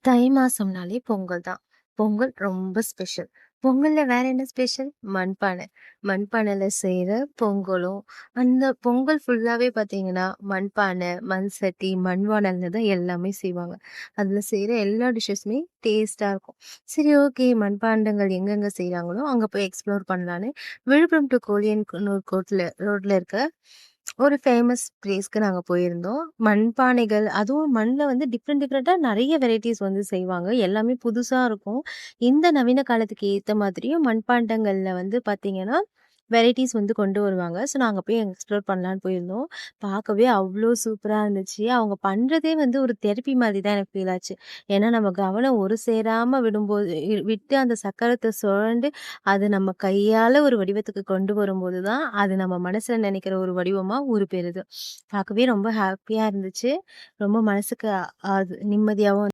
தை மாசம்னாலே பொங்கல் தான். பொங்கல் ரொம்ப ஸ்பெஷல். பொங்கல்ல வேற என்ன ஸ்பெஷல்? மண்பானை. மண்பானையில செய்ற பொங்கலும், அந்த பொங்கல் ஃபுல்லாவே பார்த்தீங்கன்னா, மண்பானை, மண் சட்டி, மண்வானல்ல தான் எல்லாமே செய்வாங்க. அதில செய்ற எல்லா டிஷ்ஷஸுமே டேஸ்ட்டா இருக்கும். சரி, ஓகே, மண்பாண்டங்கள் எங்கெங்க செய்றாங்களோ, அங்க போய் எக்ஸ்ப்ளோர் பண்ணலான்னு விழுப்புரம் டூ கோலியன்நல்லூர் ரோட்ல இருக்க ஒரு ஃபேமஸ் பிளேஸ்க்கு நாங்க போயிருந்தோம். மண்பானைகள், அதுவும் மண்ல வந்து டிஃப்ரெண்ட்டா நெறைய வெரைட்டீஸ் வந்து செய்வாங்க. எல்லாமே புதுசா இருக்கும். இந்த நவீன காலத்துக்கு ஏத்த மாதிரியும் மண்பாண்டங்கள்ல வந்து பார்த்தீங்கன்னா, வெரைட்டீஸ் வந்து கொண்டு வருவாங்க. ஸோ நாங்க போய் எக்ஸ்ப்ளோர் பண்ணலான்னு போயிருந்தோம். பார்க்கவே அவ்ளோ சூப்பரா இருந்துச்சு. அவங்க பண்றதே வந்து ஒரு தெரப்பி மாதிரி தான் எனக்கு ஃபீல் ஆச்சு. ஏன்னா நம்ம கவனம் ஒரு சேராம விடும்போது விட்டு அந்த சக்கரத்த சுழண்டு அது நம்ம கையால ஒரு வடிவத்துக்கு கொண்டு வரும்போது தான், அது நம்ம மனசுல நெனைக்கிற ஒரு வடிவமா உருப்பெறுது. பார்க்கவே ரொம்ப ஹேப்பியா இருந்துச்சு. ரொம்ப மனசுக்கு அது நிம்மதியாவும்